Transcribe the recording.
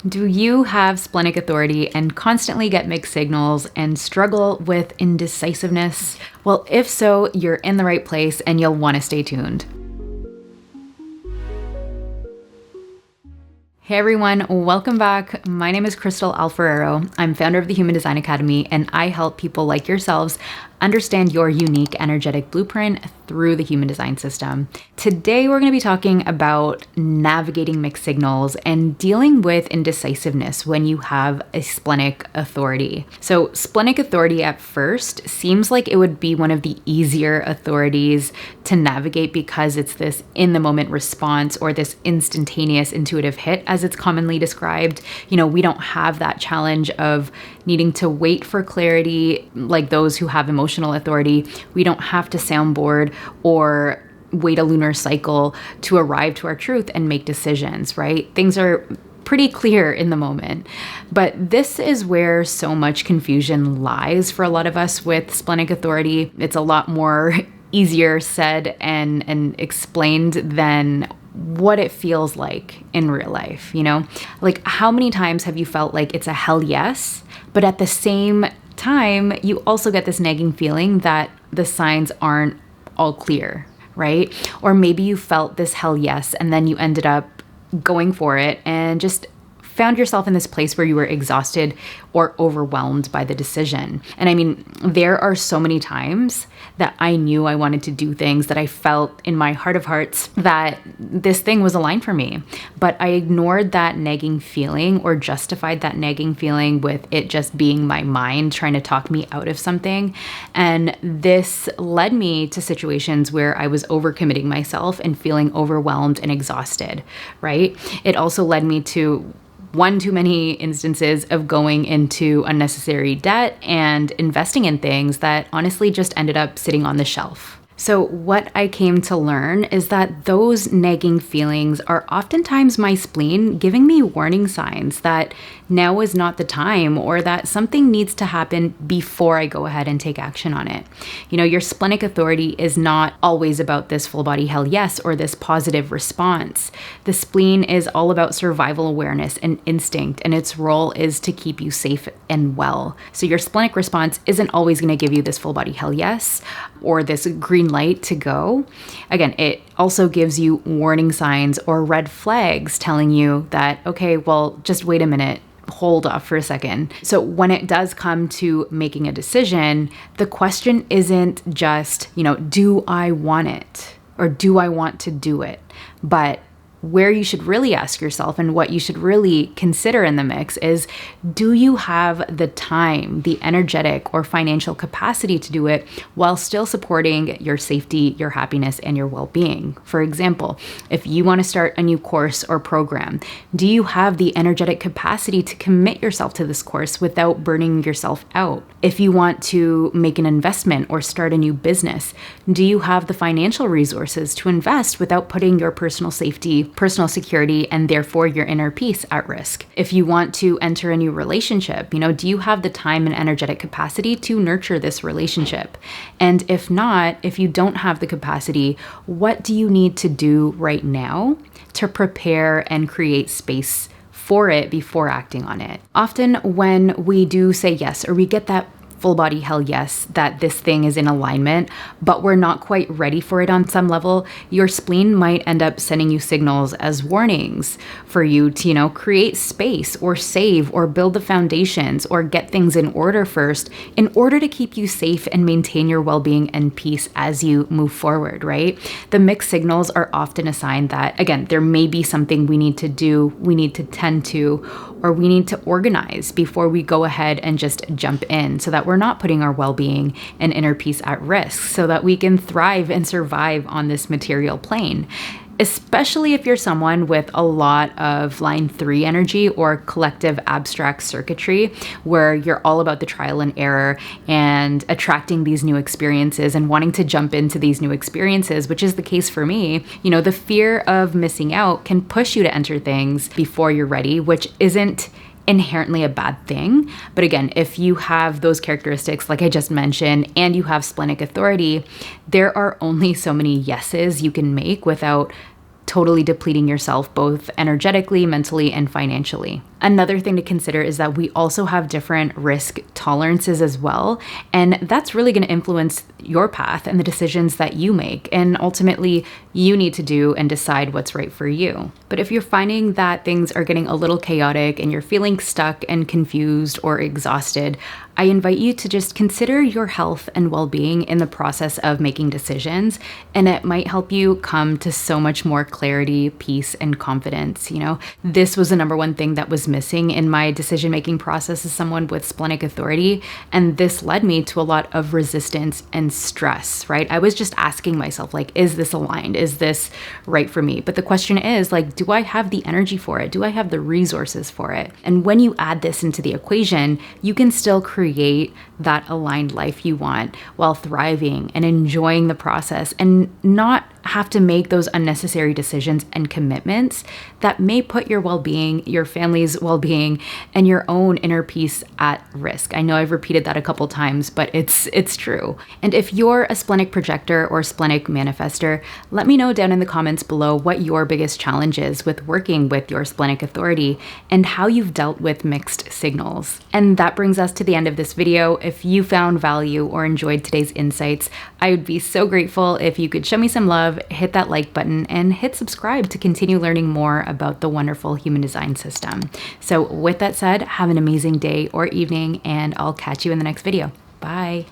Do you have splenic authority and constantly get mixed signals and struggle with indecisiveness? Well, if so, you're in the right place and you'll want to stay tuned. Hey everyone, welcome back. My name is Crystal Alferrero. I'm founder of the Human Design Academy, and I help people like yourselves understand your unique energetic blueprint through the human design system. Today, we're going to be talking about navigating mixed signals and dealing with indecisiveness when you have a splenic authority. So splenic authority at first seems like it would be one of the easier authorities to navigate because it's this in-the-moment response or this instantaneous intuitive hit, as it's commonly described. We don't have that challenge of needing to wait for clarity like those who have emotional authority. We don't have to soundboard or wait a lunar cycle to arrive to our truth and make decisions, right? Things are pretty clear in the moment. But this is where so much confusion lies for a lot of us with splenic authority. It's a lot more easier said and explained than what it feels like in real life, Like, how many times have you felt like it's a hell yes, but at the same time, you also get this nagging feeling that the signs aren't all clear, right? Or maybe you felt this hell yes, and then you ended up going for it and just found yourself in this place where you were exhausted or overwhelmed by the decision. And I mean, there are so many times that I knew I wanted to do things that I felt in my heart of hearts that this thing was aligned for me, but I ignored that nagging feeling or justified that nagging feeling with it just being my mind trying to talk me out of something. And this led me to situations where I was overcommitting myself and feeling overwhelmed and exhausted, right? It also led me to one too many instances of going into unnecessary debt and investing in things that honestly just ended up sitting on the shelf. So what I came to learn is that those nagging feelings are oftentimes my spleen giving me warning signs that now is not the time, or that something needs to happen before I go ahead and take action on it. Your splenic authority is not always about this full body hell yes or this positive response. The spleen is all about survival awareness and instinct, and its role is to keep you safe and well. So your splenic response isn't always going to give you this full body hell yes or this green light to go. Again, it also gives you warning signs or red flags telling you that, okay, well, just wait a minute. Hold off for a second. So when it does come to making a decision, the question isn't just, do I want it or do I want to do it? But where you should really ask yourself and what you should really consider in the mix is, do you have the time, the energetic or financial capacity to do it while still supporting your safety, your happiness, and your well-being? For example, if you want to start a new course or program, do you have the energetic capacity to commit yourself to this course without burning yourself out? If you want to make an investment or start a new business, do you have the financial resources to invest without putting your personal safety, personal security, and therefore your inner peace at risk? If you want to enter a new relationship, do you have the time and energetic capacity to nurture this relationship? And if not, if you don't have the capacity, what do you need to do right now to prepare and create space for it before acting on it? Often when we do say yes, or we get that full body hell yes, that this thing is in alignment, but we're not quite ready for it on some level, your spleen might end up sending you signals as warnings for you to, create space or save or build the foundations or get things in order first in order to keep you safe and maintain your well-being and peace as you move forward, right? The mixed signals are often a sign that, again, there may be something we need to do, we need to tend to, or we need to organize before we go ahead and just jump in so that we're not putting our well-being and inner peace at risk, so that we can thrive and survive on this material plane. Especially if you're someone with a lot of line 3 energy or collective abstract circuitry, where you're all about the trial and error and attracting these new experiences and wanting to jump into these new experiences, which is the case for me. The fear of missing out can push you to enter things before you're ready, which isn't inherently a bad thing. But again, if you have those characteristics, like I just mentioned, and you have splenic authority, there are only so many yeses you can make without totally depleting yourself, both energetically, mentally, and financially. Another thing to consider is that we also have different risk tolerances as well. And that's really going to influence your path and the decisions that you make. And ultimately, you need to do and decide what's right for you. But if you're finding that things are getting a little chaotic and you're feeling stuck and confused or exhausted, I invite you to just consider your health and well-being in the process of making decisions, and it might help you come to so much more clarity, peace, and confidence. This was the number one thing that was missing in my decision-making process as someone with splenic authority, and this led me to a lot of resistance and stress, right? I was just asking myself, is this aligned? Is this right for me? But the question is, do I have the energy for it? Do I have the resources for it? And when you add this into the equation, you can still create that aligned life you want while thriving and enjoying the process and not have to make those unnecessary decisions and commitments that may put your well-being, your family's well-being, and your own inner peace at risk. I know I've repeated that a couple times, but it's true. And if you're a splenic projector or splenic manifester, let me know down in the comments below what your biggest challenge is with working with your splenic authority and how you've dealt with mixed signals. And that brings us to the end of this video. If you found value or enjoyed today's insights, I would be so grateful if you could show me some love, hit that like button, and hit subscribe to continue learning more about the wonderful human design system. So with that said, have an amazing day or evening, and I'll catch you in the next video. Bye.